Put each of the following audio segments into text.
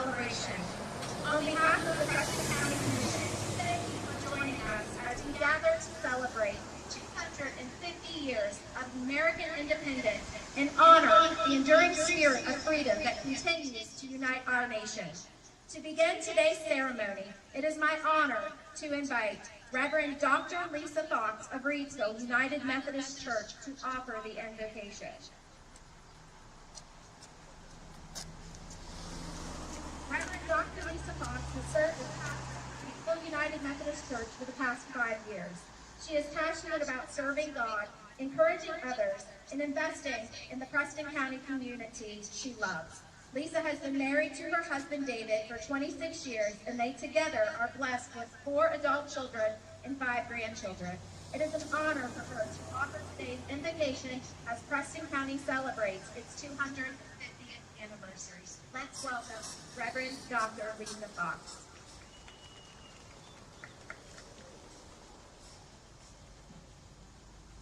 celebration. On behalf of the Preston County Commission, thank you for joining us as we gather to celebrate 250 years of American independence and honor the enduring spirit of freedom that continues to unite our nation. To begin today's ceremony, it is my honor to invite Reverend Dr. Lisa Fox of Reedsville United Methodist Church to offer the invocation. Reverend Dr. Lisa Fox has served as pastor at Reedsville United Methodist Church for the past 5 years. She is passionate about serving God, encouraging others, and investing in the Preston County community she loves. Lisa has been married to her husband David for 26 years, and they together are blessed with 4 adult children and 5 grandchildren. It is an honor for her to offer today's invocation as Preston County celebrates its 250th anniversary. Let's welcome Reverend Dr. Lisa Fox.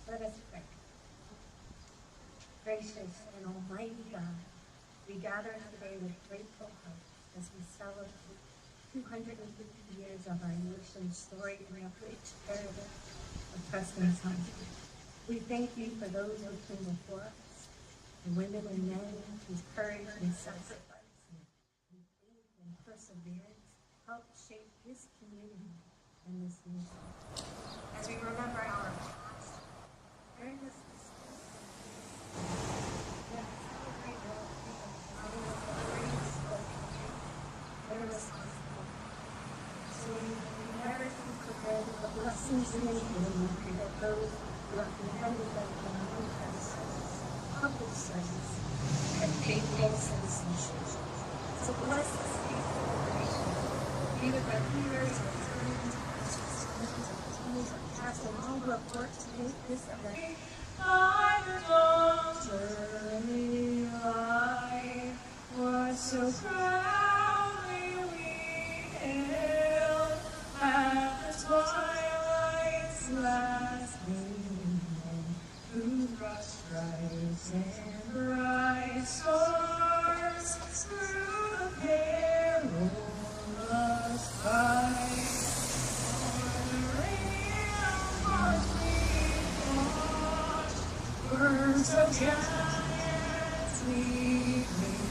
Let us pray. Gracious and almighty God, we gather today with grateful heart as we celebrate 250 years of our nation's story and the rich heritage of Preston County. We thank you for those who came before us, the women and men whose courage and sacrifice and faith and perseverance helped shape this community and this nation. As we remember our past, during this the blessings and the that those who are contended by the predecessors, public service, and faithful citizenship. So bless this faithful generation. Be with our leaders, our friends, our sisters, our teams, our past, and all who have worked to make this event. Journey life was so proudly we hailed at the twilight's last gleaming, whose broad stripes and bright stars through the perilous fight. On the ramparts we fought, words of giants we made,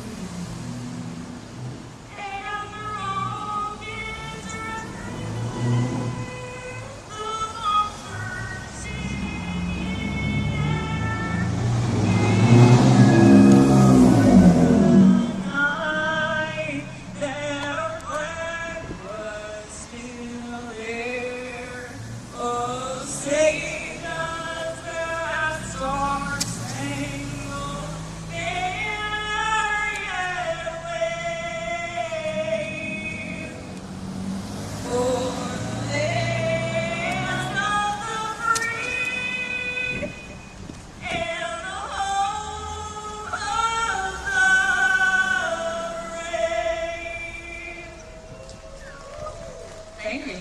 and the wrong is removed. Thank you.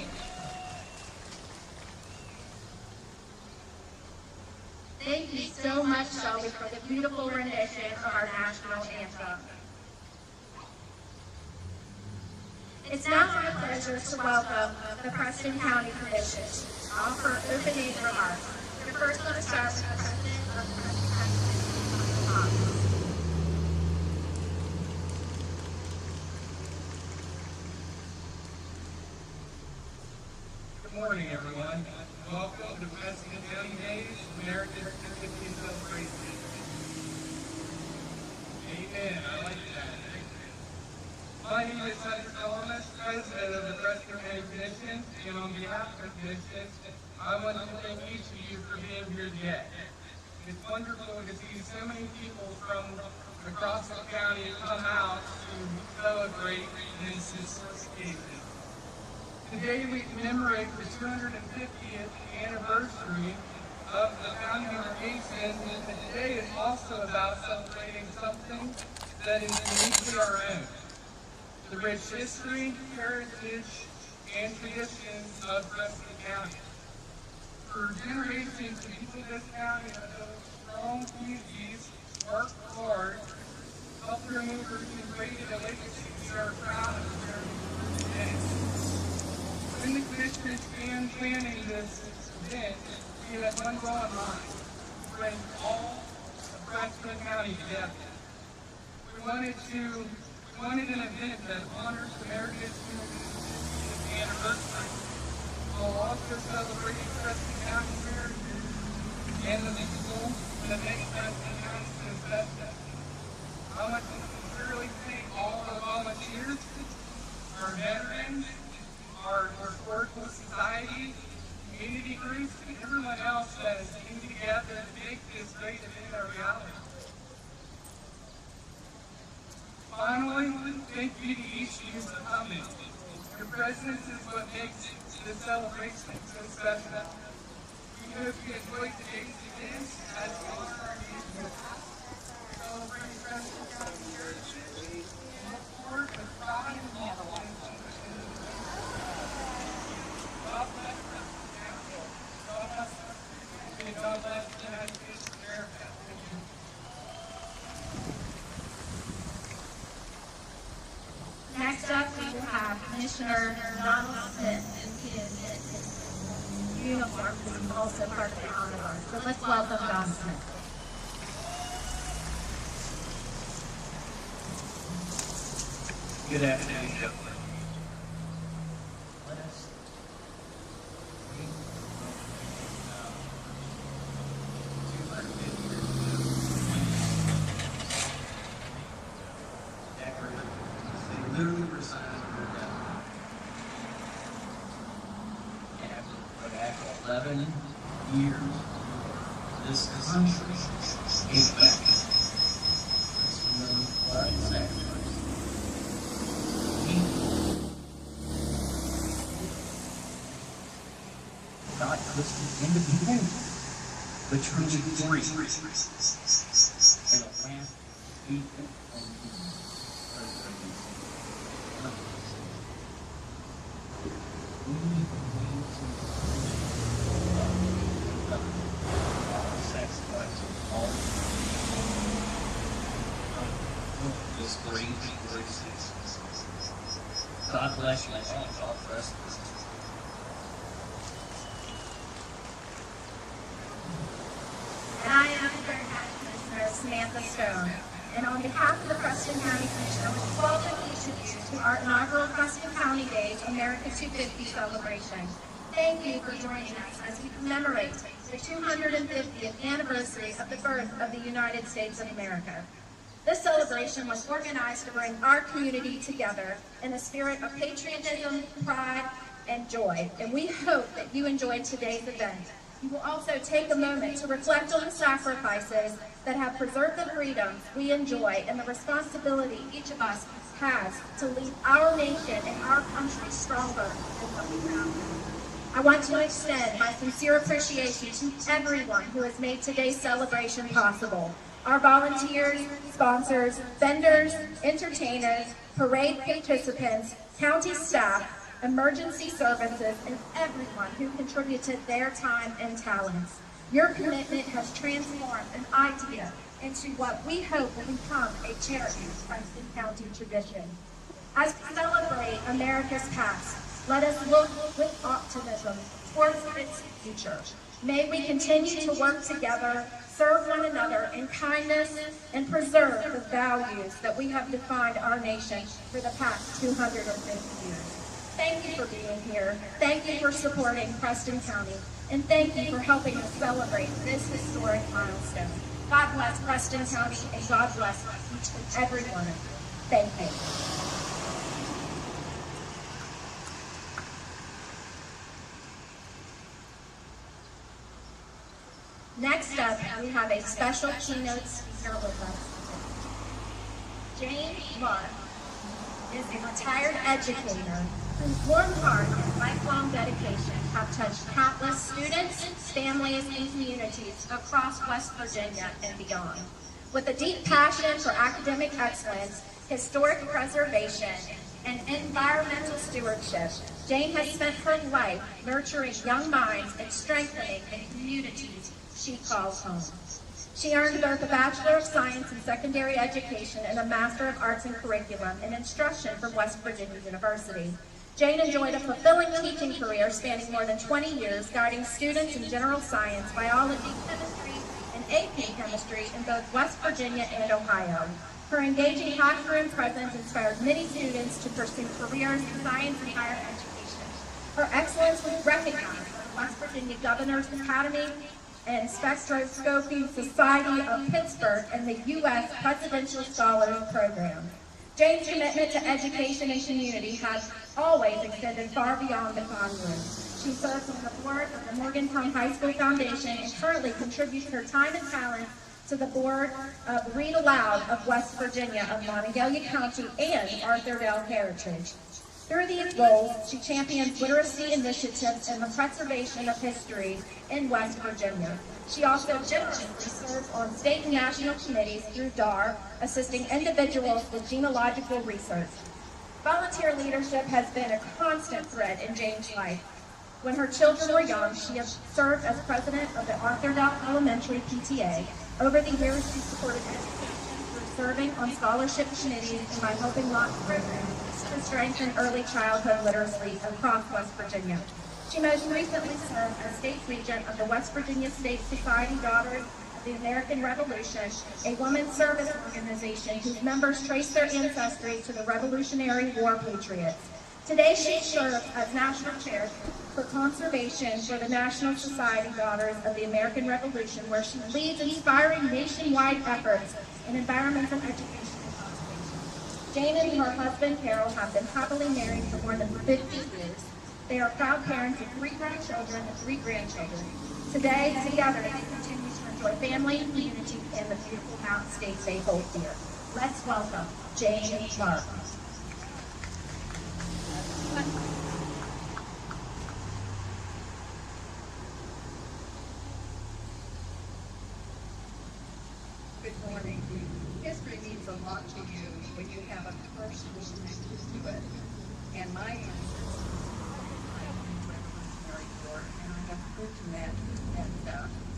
Thank you so much, Shelby, for the beautiful rendition of our national anthem. It's now my pleasure to welcome the Preston County Commission to offer opening remarks. We're first going to start with the President of the Preston County Commission, Montain Digital Hometown TV. Good morning, everyone. Welcome to Preston County Days, American 250th Celebration. Amen. I like that. My name is Senator Thomas, President of the Preston County Commission, and on behalf of the Commission, I want to thank each of you for being here today. It's wonderful to see so many people from across the county come out to celebrate this historic occasion. Today we commemorate the 250th anniversary of the founding of our nation, and today is also about celebrating something that is uniquely our own. The rich history, heritage, and traditions of Preston County. For generations, the people of this county have built strong communities, worked hard, helped their movers, and created a legacy we are proud of today. When the commission began planning this event, we had one goal in mind: to bring all of Preston County together. We wanted an event that honors America's 250th anniversary, while also celebrating Preston County's heritage and the people that make Preston County so special. I want to sincerely thank all the volunteers, our veterans, our historical society, community groups, and everyone else that has come together to make this great event a reality. Finally, thank you to each of you for coming. Your presence is what makes this celebration so special. We hope you enjoyed today's event as we honor our youth celebrating Preston County heritage and look forward with pride and love. God bless Preston County. God bless and God bless the United States of America. Thank you. Next up, we will have Commissioner Donald Smith, who is in his uniform, who is also part of the honor guard. So let's welcome Don Smith. Good afternoon, gentlemen. Let us they literally resigned their death. After 11 years, this country is back. What exactly? Not just independent, but truly free. And a land people this great God bless you all for us. And I am Commissioner Samantha Stone. And on behalf of the Preston County Commission, I would welcome each of you to our inaugural Preston County Days America 250 celebration. Thank you for joining us as we commemorate the 250th anniversary of the birth of the United States of America. This celebration was organized to bring our community together in a spirit of patriotism, pride, and joy. And we hope that you enjoyed today's event. You will also take a moment to reflect on the sacrifices that have preserved the freedoms we enjoy and the responsibility each of us has to leave our nation and our country stronger than what we found. I want to extend my sincere appreciation to everyone who has made today's celebration possible. Our volunteers, sponsors, vendors, entertainers, parade participants, county staff, emergency services, and everyone who contributed their time and talents. Your commitment has transformed an idea into what we hope will become a cherished Preston County tradition. As we celebrate America's past, let us look with optimism towards its future. May we continue to work together, serve one another in kindness, and preserve the values that we have defined our nation for the past 250 years. Thank you for being here. Thank you for supporting Preston County. And thank you for helping us celebrate this historic milestone. God bless Preston County, and God bless each and every one of you. Thank you. Next up, we have a special keynote speaker with us. Jane Lund is a retired educator whose warm heart and lifelong dedication have touched countless students, families, and communities across West Virginia and beyond. With a deep passion for academic excellence, historic preservation, and environmental stewardship, Jane has spent her life nurturing young minds and strengthening the communities she calls home. She earned both a Bachelor of Science in Secondary Education and a Master of Arts in Curriculum and Instruction from West Virginia University. Jane enjoyed a fulfilling teaching career spanning more than 20 years, guiding students in general science, biology, chemistry, and AP chemistry in both West Virginia and Ohio. Her engaging classroom presence inspired many students to pursue careers in science and higher education. Her excellence was recognized by the West Virginia Governor's Academy and Spectroscopy Society of Pittsburgh and the U.S. Presidential Scholars Program. Jane's commitment to education and community has always extended far beyond the classroom. She serves on the board of the Morgantown High School Foundation and currently contributes her time and talent to the board of Read Aloud of West Virginia of Montague County and Arthurdale Heritage. Through these roles, she champions literacy initiatives and the preservation of history in West Virginia. She also generously serves on state and national committees through DAR, assisting individuals with genealogical research. Volunteer leadership has been a constant thread in Jane's life. When her children were young, she has served as president of the Arthurdale Elementary PTA. Over the years, she supported education through serving on scholarship committees and by helping launch programs to strengthen early childhood literacy across West Virginia. She most recently served as state regent of the West Virginia State Society Daughters of the American Revolution, a women's service organization whose members trace their ancestry to the Revolutionary War patriots. Today she serves as national chair for conservation for the National Society Daughters of the American Revolution, where she leads inspiring nationwide efforts in environmental education and conservation. Jane and her husband Carol have been happily married for more than 50 years. They are proud parents of 3 grown children and 3 grandchildren. Today, together, they continue to enjoy family, community, and the beautiful mountain states they hold dear. Let's welcome Jane and Mark. Good morning. History means a lot to you when you have a personal connection to it. And my ancestors were Revolutionary War, and I have proven that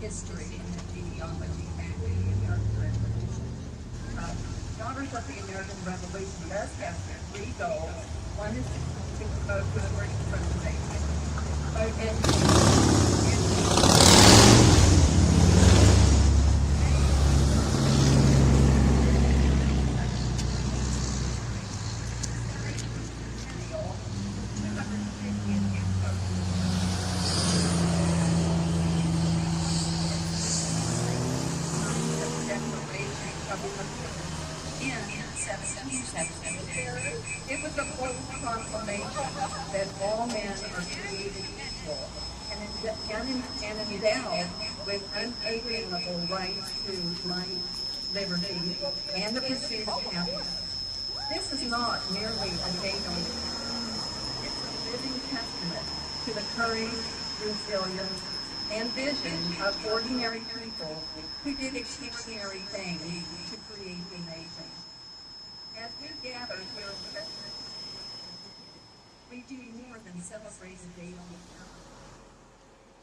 history and the genealogy back to the American Revolution. Daughters of the American Revolution does have 3 goals. One is to promote historic preservation, promote It was a bold proclamation that all men are created equal and endowed with unalienable rights to life, liberty, and the pursuit of happiness. This is not merely a date on the calendar. It's a living testament to the courage, resilience, and vision of ordinary people who did extraordinary things to create the nation. As we gather here in Preston, we do more than celebrate a day on the calendar.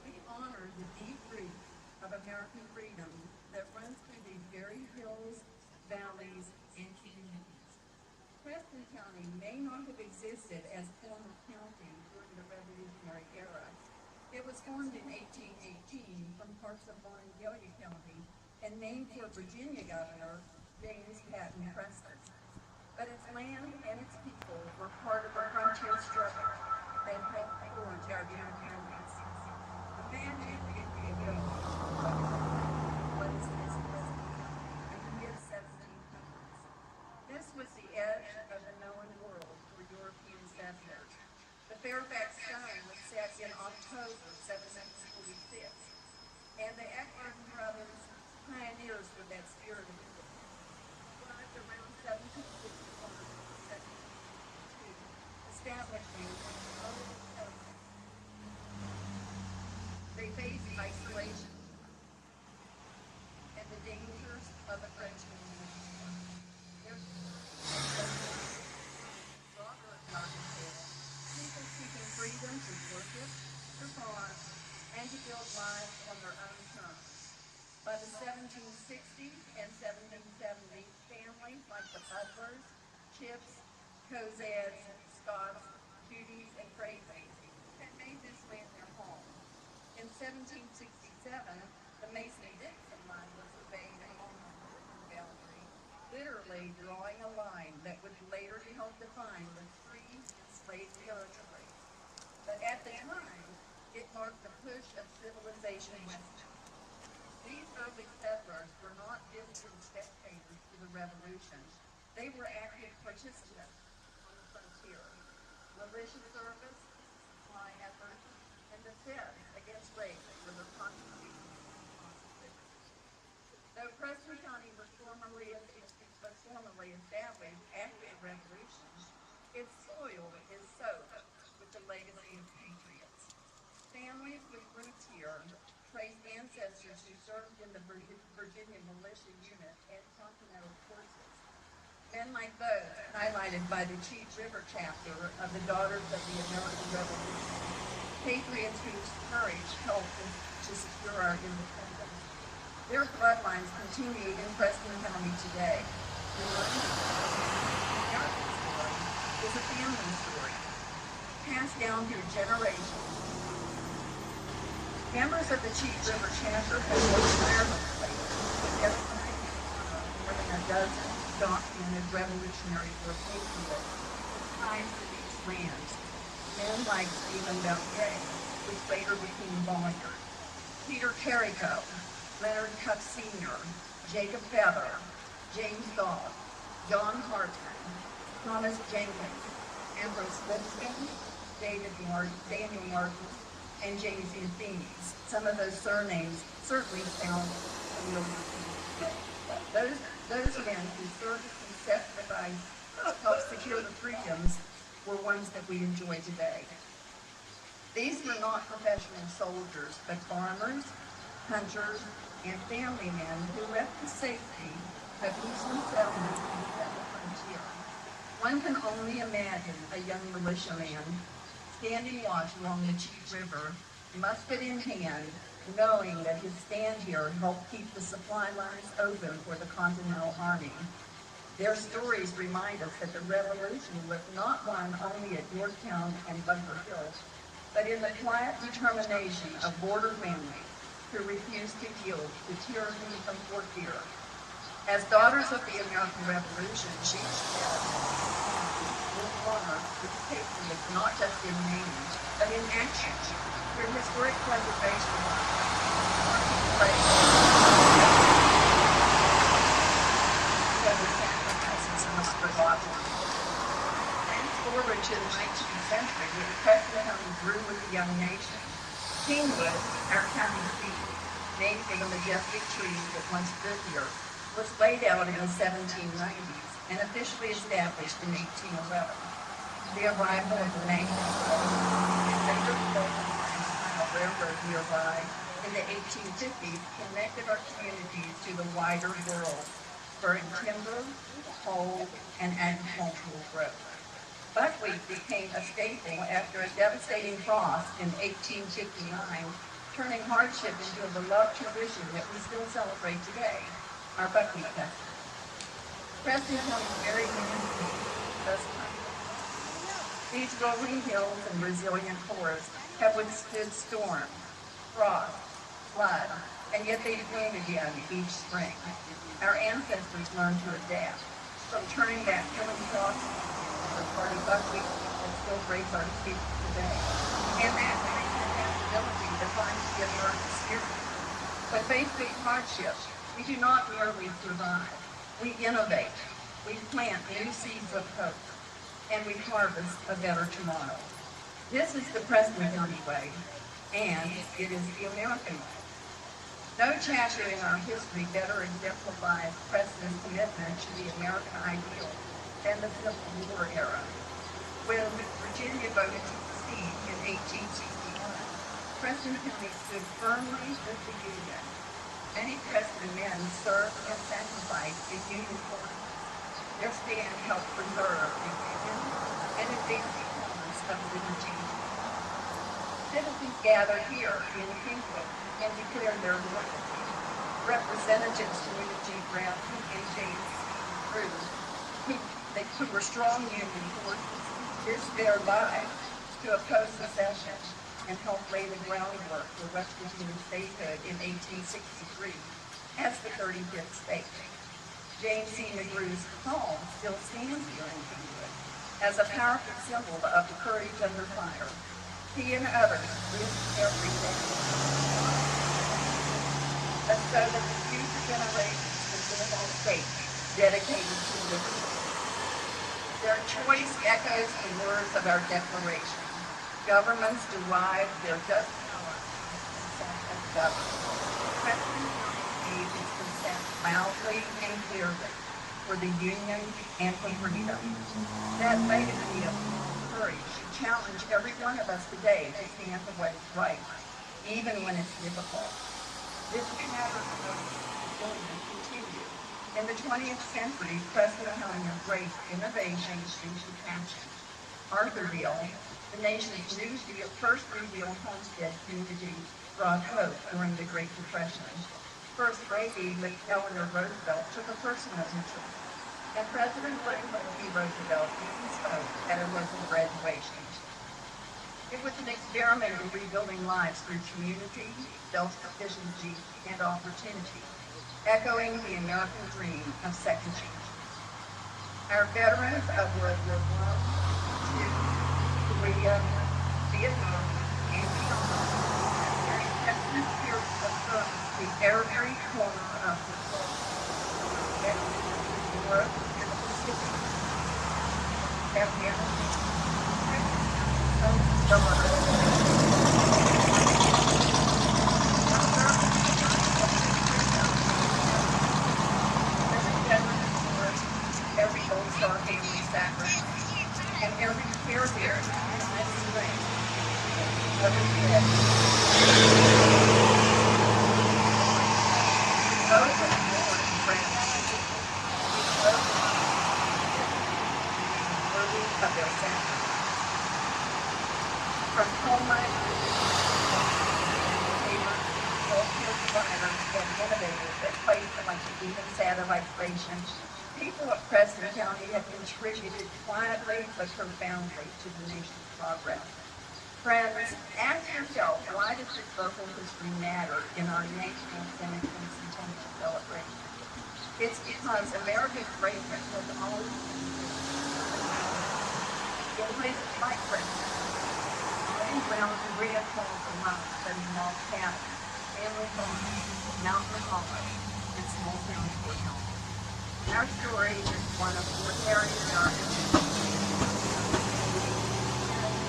We honor the deep root of American freedom that runs through these very hills, valleys, and communities. Preston County may not have existed as former county during the Revolutionary era. It was formed in 1818 from parts of Montague County and named for Virginia Governor James Patton Preston. But its land and its people were part of a frontier struggle that helped forge our independence. Imagine if we go, what is this place? In the mid-1700s. This was the edge of the known world for European settlers. The Fairfax Sun was set in October 1746, and the Eckford brothers, pioneers with that spirit of arrived around 1761, establishing they faced isolation and the dangers of the French Revolution. People seeking freedom to worship, to farm, and to build lives on their own terms. By the 1760s, 1760s and 1770s, families like the Butlers, Chips, Cozads, Scotts, Judies, and Crazies had made this land their home. In 1767, the Mason-Dixon line was surveyed along the northern boundary, literally drawing a line that would later be helped define the free enslaved territory. But at the time, it marked the push of civilization westward. These early settlers were not distant spectators to the revolution. They were active participants on the frontier. Militia service, supply efforts, and defense against rape were their contributions to responsibility. Though Preston County was formally established after the Revolution, its soil is soaked with the legacy of patriots. Families with roots here trace ancestors who served in the Virginia Militia Unit and Continental Forces. Men like those highlighted by the Cheat River chapter of the Daughters of the American Revolution, patriots whose courage helped to secure our independence. Their bloodlines continue in Preston County today. The American story is a family story, passed down through generations. Members of the Cheat River chapter have worked tirelessly to identify more than a dozen documented revolutionary war patriots with ties to these lands. Men like Stephen Belknap, which later became Bonnier, Peter Carrico, Leonard Cuff Sr., Jacob Feather, James Dahl, John Hartman, Thomas Jenkins, Ambrose Lipscomb, Daniel Martin, and James Euthenes. Some of those surnames certainly sound familiar. Those men who served and sacrificed to help secure the freedoms were ones that we enjoy today. These were not professional soldiers, but farmers, hunters, and family men who left the safety of eastern settlements to defend the frontier. One can only imagine a young militiaman standing watch along the Cheat River, musket in hand, knowing that his stand here helped keep the supply lines open for the Continental Army. Their stories remind us that the Revolution was not won only at Yorktown and Bunker Hill, but in the quiet determination of border families who refused to yield to tyranny from Fort Deer. As daughters of the American Revolution, she with patriots not just in name, but in action, through historic preservation Fast forward to the 19th century, when Preston County grew with a young nation. Kingwood, our county seat, named for the majestic trees that once stood here, was laid out in the 1790s and officially established in 1811. The arrival of the National Railroad nearby in the 1850s connected our communities to the wider world, spurring timber, coal, and agricultural growth. Buckwheat became a staple after a devastating frost in 1859, turning hardship into a beloved tradition that we still celebrate today, our Buckwheat Festival. Preston County is very unique thus far. These rolling hills and resilient forests have withstood storm, frost, flood, and yet they bloom again each spring. Our ancestors learned to adapt, from turning back killing frost to the party buckwheat that still breaks our speech today. And that adaptability defines the American spirit. But faced with hardship, we do not merely survive. We innovate. We plant new seeds of hope. And we harvest a better tomorrow. This is the Preston County way, and it is the American way. No chapter in our history better exemplifies Preston's commitment to the American ideal than the Civil War era. When Virginia voted to secede in 1861, Preston County stood firmly with the Union. Many Preston men served and sacrificed in Union forces. Their stand helped preserve the Union and advance the cause of liberty. Citizens gathered here in Kingwood and declared their loyalty. Representatives Community Bradley and James Cruz, who were strong Union forces, risked their lives to oppose secession and helped lay the groundwork for West Virginia statehood in 1863 as the 35th state. James C. McGrew's home still stands here in Kingwood as a powerful symbol of courage under fire. He and others risked everything so that the future generations would live on a state dedicated to liberty. Their choice echoes the words of our Declaration. Governments derive their just power from the consent of government. Preston gave his consent loudly and clearly for the Union and for freedom. That legacy of courage should challenge every one of us today to stand for what is right, even when it's difficult. This pattern of resilience continued. In the 20th century, Preston embraced innovation and compassion. Arthurville, the nation's first New Deal homestead community, brought hope during the Great Depression. First Lady Eleanor Roosevelt took a personal interest, and President Franklin D. Roosevelt even spoke at a local graduation. It was an experiment in rebuilding lives through community, self-sufficiency, and opportunity, echoing the American dream of second chances. Our veterans of World War I, II, Korea, Vietnam, and beyond carry Preston's spirit of service to every corner of the world, Europe and the Pacific, Afghanistan, every Old Star family sacrifice, and every caregiver and strength, every pet. Those are important friends. Worthy of their sacrifice. From homeland healthcare providers and innovators that place on even satellite stations, people of Preston County have contributed quietly but profoundly to the nation's progress. Friends, ask yourself, why does this local history matter in our national centennial celebration? It's because America's greatness was always in places like Preston. Ground and reaffirm the love that involves cabins, family homes, mountain homes, and small town courthouses. Our story is one of ordinary Americans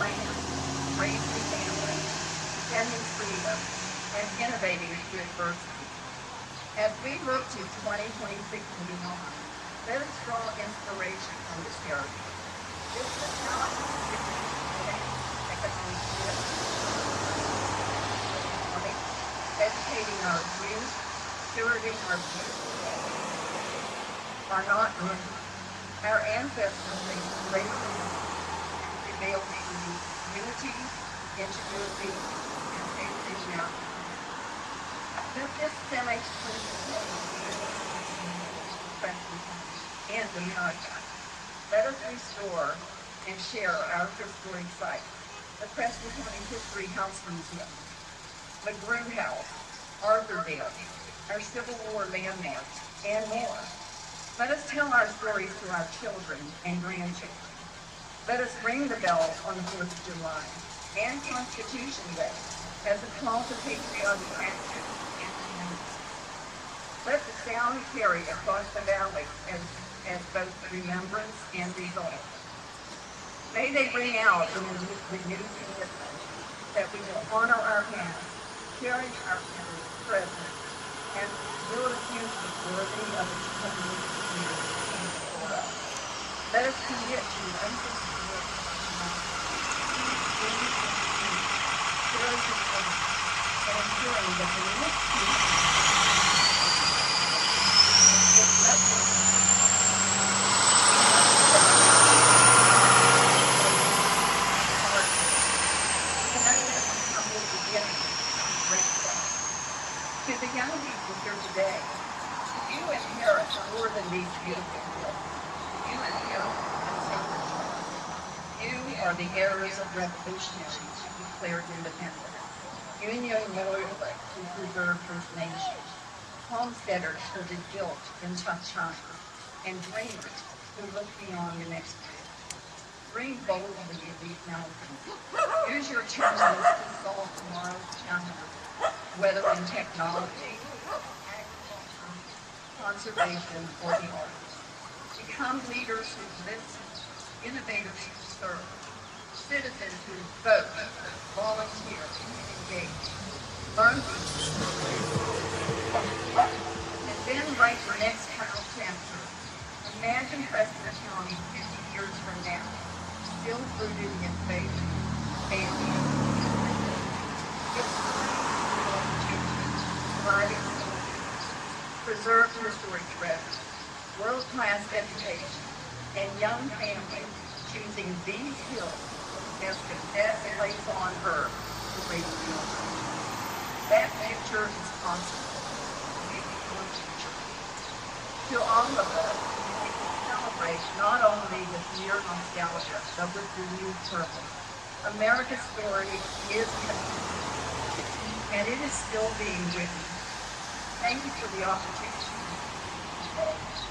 land, raising families, defending freedom, and innovating through adversity. As we look to 2026 and beyond, let us draw inspiration from this heritage. This is how educating our youth, stewarding our beautiful are not new. Our ancestors made great prevailed through unity, ingenuity, and patience. This and America. Let us restore and share our historic sites. The Preston County History House Museum, the Groom House, Arthurville, our Civil War landmarks, and more. Let us tell our stories to our children and grandchildren. Let us ring the bell on the 4th of July and Constitution Day as a call to patriotic action and unity. Let the sound carry across the valley as both remembrance and resolve. May they ring out in a renewed commitment that we will honor our past, cherish our present, and build a future worthy of its coming years for us. Let us commit to unconditional work and ensuring that the next future is blessed. To the young people here today, beautiful hill. You and him have sacred charm. You are the heirs of revolutionaries who declared independence. Union loyalists who preserved First Nations. Homesteaders who did built in tough times. And dreamers who look beyond the next year. Dream boldly in these mountains. Use your talents to solve tomorrow's challenges, whether in technology, agriculture, conservation, or the arts. Become leaders who listen, innovators who serve, citizens who vote, volunteer, and engage. Learn and then write your next chapter. Imagine Preston County 50 years from now, still rooted in faith, family, thriving preserved historic treasures, world-class education, and young families choosing these hills as the best place on earth to raise children. That picture is possible. Your future. To all of us, we can celebrate not only with mere nostalgia, but with renewed purpose. America's story is continuing, and it is still being written. Thank you for the opportunity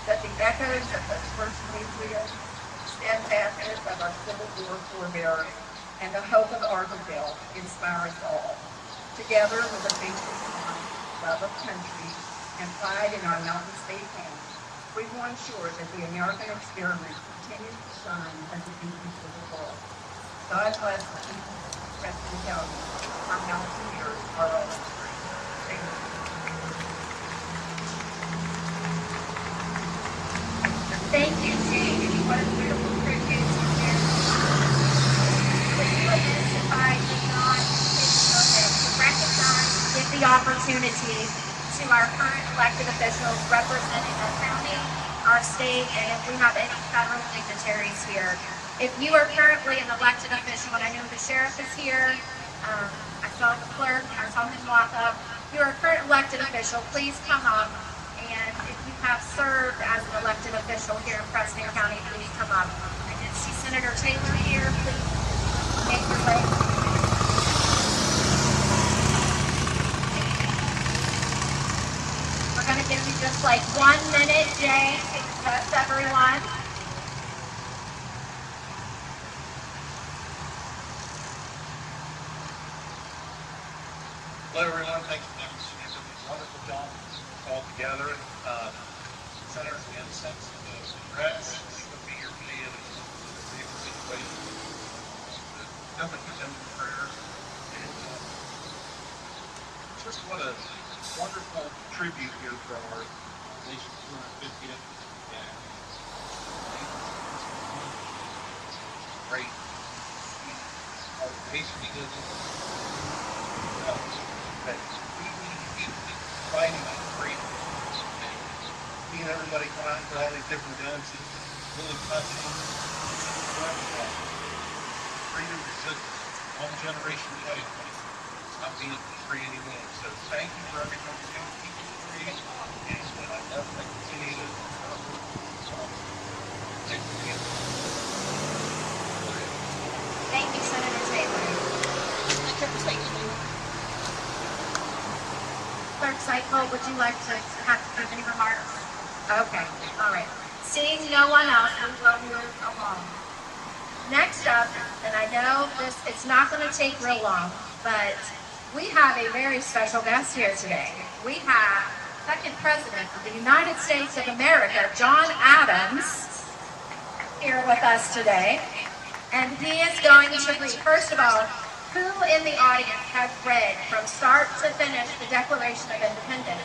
that the echoes of the first nuclear, steadfastness of our Civil War forebears, and the hope of Argyleville inspire us all. Together with a faith in God, love of country, and pride in our mountain state home, we will ensure that the American experiment continues to shine as a beacon for the world. God bless the people of Preston County. Our mountaineers are all free. Thank you. Thank you, Jane. What a beautiful tribute to you. Please witness if I did not to recognize, give the opportunity to our current elected officials representing our county, our state, and if we have any federal dignitaries here. If you are currently an elected official, and I know the sheriff is here, I saw the clerk, I saw him walk up. If you're a current elected official, please come up. And if you have served as an elected official here in Preston County, please come up. I did see Senator Taylor here. Please make your way. We're going to give you just like 1 minute, Jay, to discuss everyone. Hello, everyone. Thank you for doing a wonderful job all together. Senators and senators, congrats. We'll be here today in a safe situation. Definitely put them in prayers. And just what a wonderful tribute here for our nation's 250th. Great. Our patriotism. That we should be fighting for freedom. Seeing everybody come out with all these different guns is really touching. Freedom resistance. One generation away. It's not being free anymore. So thank you for everything you do. Keep it free. And I know I continue to Thank you, Senator Taylor. Clerk Seifel, would you like to have any remarks? Okay, all right. Seeing no one else, we will move along. Next up, and I know it's not going to take real long, but we have a very special guest here today. We have second President of the United States of America, John Adams, here with us today. And he is going to read, first of all, who in the audience has read from start to finish the Declaration of Independence?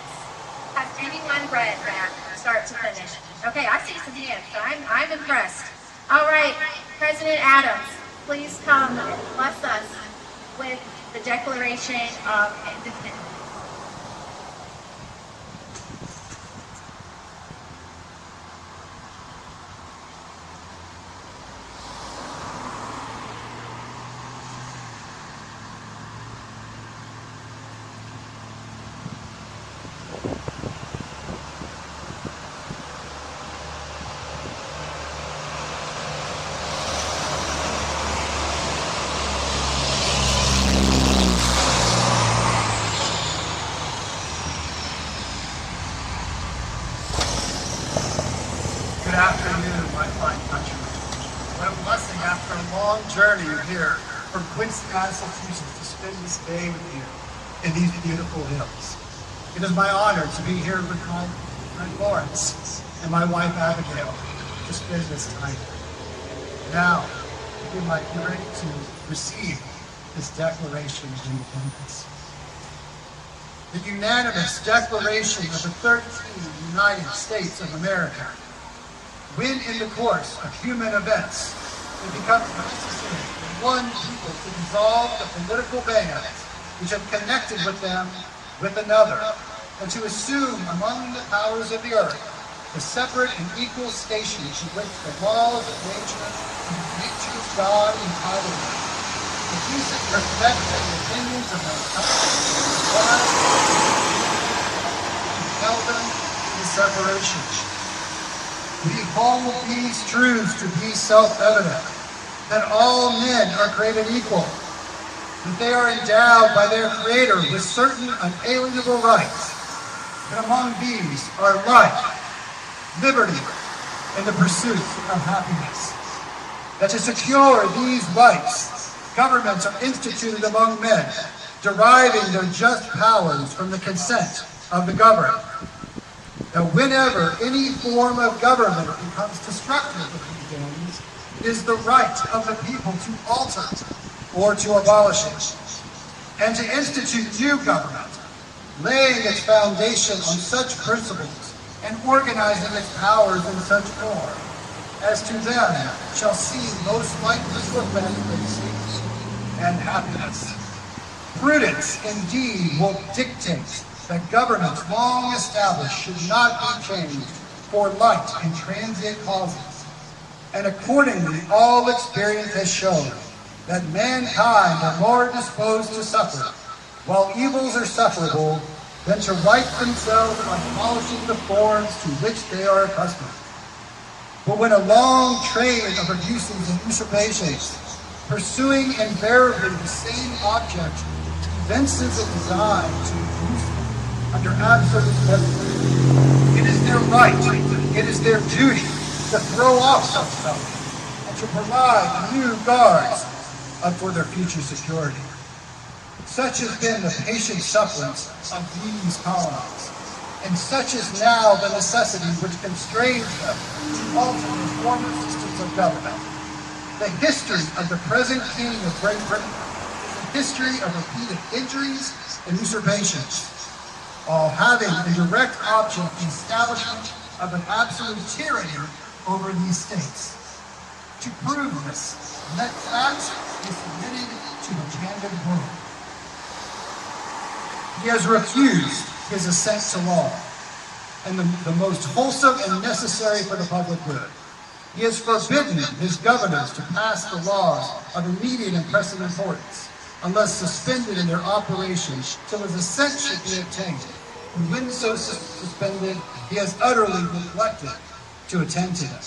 Has anyone read that from start to finish? Okay, I see some hands, so I'm impressed. All right, President Adams, please come and bless us with the Declaration of Independence. journey here from Quincy, Massachusetts to spend this day with you in these beautiful hills. It is my honor to be here with my friend Lawrence and my wife Abigail to spend this time. Now, you might be ready to receive this Declaration of Independence. The unanimous Declaration of the 13 United States of America. When in the course of human events, it becomes necessary for one people to dissolve the political bands which have connected with them with another, and to assume among the powers of the earth the separate and equal station to which the laws of nature and nature's God entitle them. The decent respect and the opinions of mankind compel them to separation. We hold these truths to be self-evident, that all men are created equal, that they are endowed by their Creator with certain unalienable rights, and among these are life, liberty, and the pursuit of happiness. That to secure these rights, governments are instituted among men, deriving their just powers from the consent of the governed. That whenever any form of government becomes destructive of these ends, it is the right of the people to alter or to abolish it, and to institute new government, laying its foundation on such principles and organizing its powers in such form as to them shall seem most likely to effect safety and happiness. Prudence, indeed, will dictate that governments long established should not be changed for light and transient causes, and accordingly all experience has shown that mankind are more disposed to suffer, while evils are sufferable, than to right themselves by abolishing the forms to which they are accustomed. But when a long train of abuses and usurpations, pursuing invariably the same object, evinces a design to reduce them under absolute despotism, it is their right, it is their duty to throw off such stuff and to provide new guards for their future security. Such has been the patient sufferance of these colonies, and such is now the necessity which constrains them to alter the former systems of government. The history of the present King of Great Britain is a history of repeated injuries and usurpations, all having a direct object the establishment of an absolute tyranny over these states. To prove this, let facts be submitted to the candid world. He has refused his assent to law, and the most wholesome and necessary for the public good. He has forbidden his governors to pass the laws of immediate and pressing importance, unless suspended in their operations till his assent should be obtained. And when so suspended, he has utterly neglected to attend to them.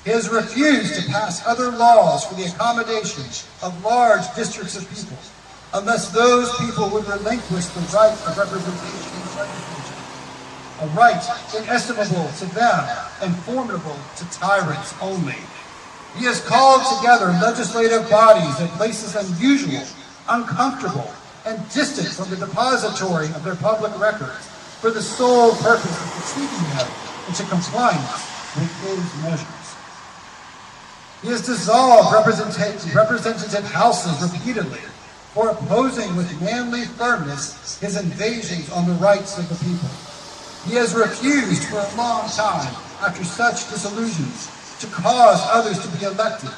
He has refused to pass other laws for the accommodation of large districts of people, unless those people would relinquish the right of representation in the legislature, a right inestimable to them and formidable to tyrants only. He has called together legislative bodies at places unusual, uncomfortable, and distant from the depository of their public records for the sole purpose of fatiguing them into compliance with his measures. He has dissolved representative houses repeatedly for opposing with manly firmness his invasions on the rights of the people. He has refused for a long time, after such disillusions, to cause others to be elected,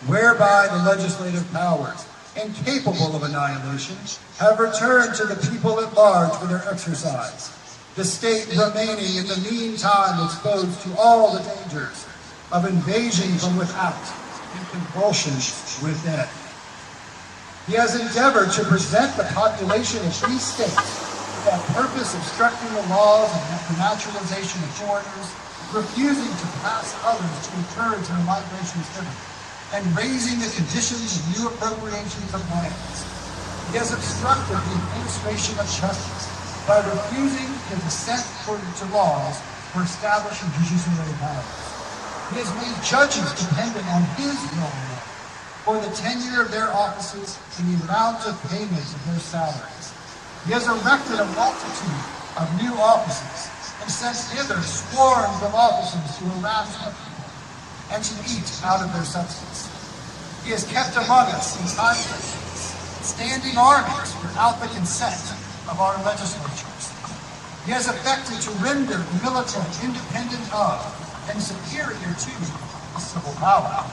whereby the legislative powers, incapable of annihilation, have returned to the people at large for their exercise, the state remaining in the meantime exposed to all the dangers of invasion from without and convulsions within. He has endeavored to present the population of these states for that purpose, obstructing the laws and the naturalization of foreigners, refusing to pass others to encourage their migrations thither, and raising the conditions of new appropriations of lands. He has obstructed the administration of justice by refusing his assent to laws for establishing judiciary powers. He has made judges dependent on his will alone, for the tenure of their offices and the amount of payment of their salaries. He has erected a multitude of new offices and sent hither swarms of officers to harass our people and to eat out of their substance. He has kept among us in times of peace standing armies without the consent of our legislatures. He has affected to render the military independent of and superior to the civil power.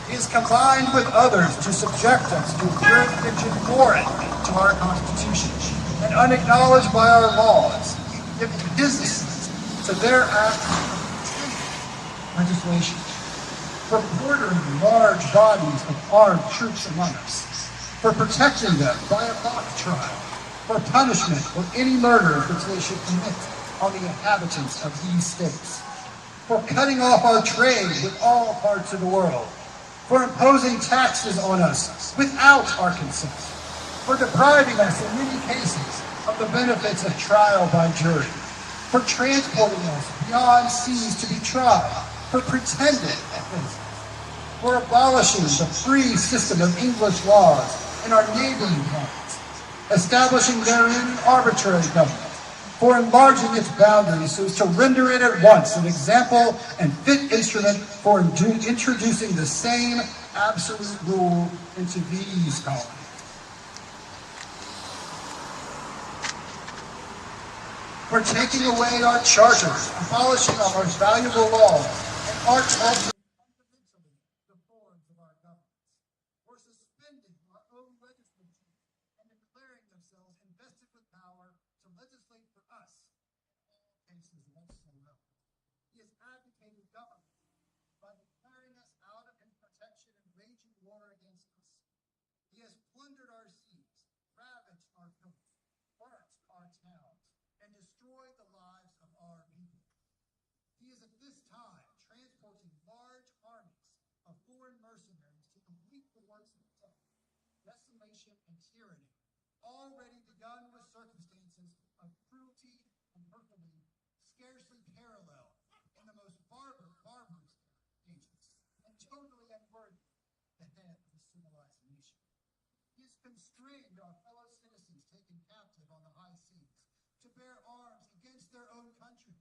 He has combined with others to subject us to a jurisdiction foreign to our Constitution and unacknowledged by our laws, giving business to their acts of legislation, for quartering large bodies of armed troops among us, for protecting them by a mock trial, for punishment for any murder which they should commit on the inhabitants of these states, for cutting off our trade with all parts of the world, for imposing taxes on us without our consent, for depriving us in many cases of the benefits of trial by jury, for transporting us beyond seas to be tried, for pretended offenses, for abolishing the free system of English laws in our neighboring countries, establishing therein arbitrary government, for enlarging its boundaries so as to render it at once an example and fit instrument for introducing the same absolute rule into these colonies. For taking away our charters, abolishing our most valuable laws, and altering fundamentally the forms of our governments, for suspending our own legislature and declaring themselves invested with power to legislate for us in all cases whatsoever. He has advocated government by declaring us out of his protection and waging war against us. He has plundered our seas, ravaged our coasts, burnt our towns, and destroyed the lives of our people. He is at this time transporting large armies of foreign mercenaries to complete the works of death, desolation, and tyranny, already begun with circumstances of cruelty and perfidy scarcely paralleled in the most barbarous ages, and totally unworthy the head of a civilized nation. He has constrained our fellow citizens taken captive on the high seas to bear arms against their own country,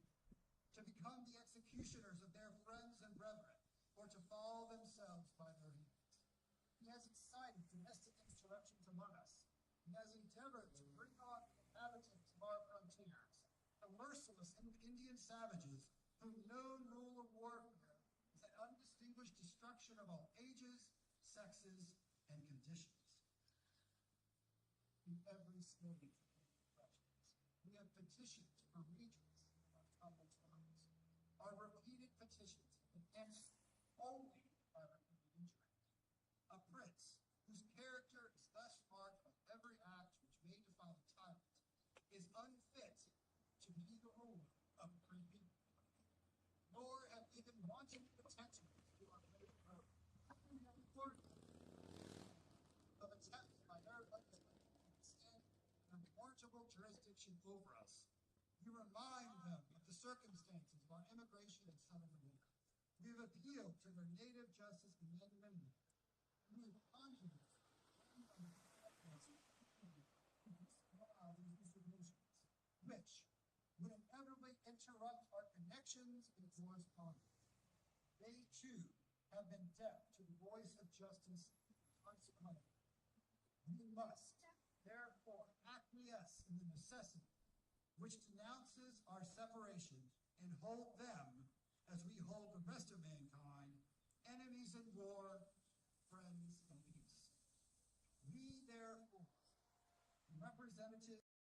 to become the executioners of their friends and brethren, or to fall themselves by their hands. He has excited domestic insurrections among us. He has endeavored to bring on the inhabitants of our frontiers, the merciless Indian savages whom known rule of warfare is an undistinguished destruction of all ages, sexes, and conditions. In every stage of we have petitioned for redress of our troubled times. Our repeated petitions have been answered only by repeated injury. A prince whose character is thus marked by every act which may defile the tyrant is unfit to be the ruler of a free people. Nor have they been wanting attention to our great road. We have warned them of attempts by their legislators to extend an unwarrantable jurisdiction over us. We remind them of the circumstances of our immigration in Southern America. We have appealed to their native justice and magnanimity. We have conjured them which would inevitably interrupt our connections and correspondence. They too have been deaf to the voice of justice. Consequently, we must therefore acquiesce in the necessity which denounces our separation and hold them, as we hold the rest of mankind, enemies in war, friends in peace. We therefore, representatives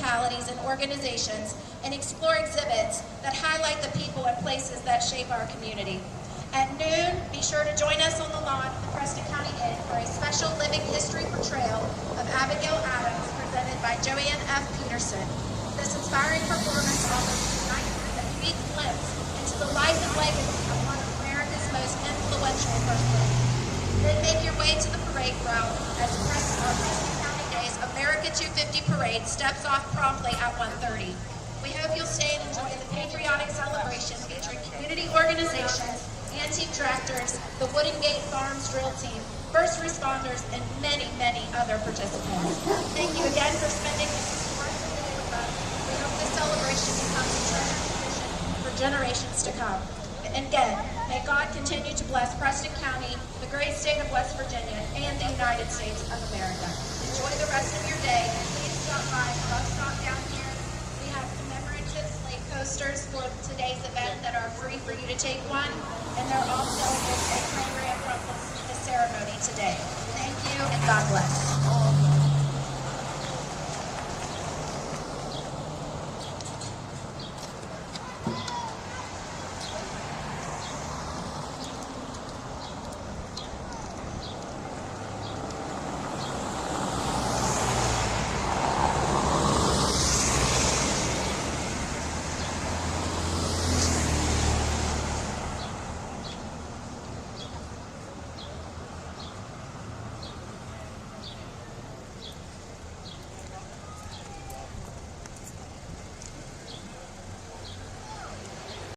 municipalities and organizations and explore exhibits that highlight the people and places that shape our community. At noon, be sure to join us on the lawn of the Preston County Inn for a special living history portrayal of Abigail Adams presented by Joanne F. Peterson. This inspiring performance offers a unique glimpse into the life and legacy of one of America's most influential first ladies. Then make your way to the parade route as our Preston County Days America 250 parade steps off promptly at 1:30. We hope you'll stay and enjoy the patriotic celebration featuring community organizations, antique tractors, the Wooden Gate Farms drill team, first responders, and many, many other participants. Thank you again for spending this historic day with us. We hope this celebration becomes a treasured tradition for generations to come. And again, may God continue to bless Preston County, the great state of West Virginia, and the United States of America. Enjoy the rest of your day. Please stop by the bus stop down here. We have commemorative slate posters for today's event that are free for you to take one, and there also is a program from the ceremony today. Thank you, and God bless.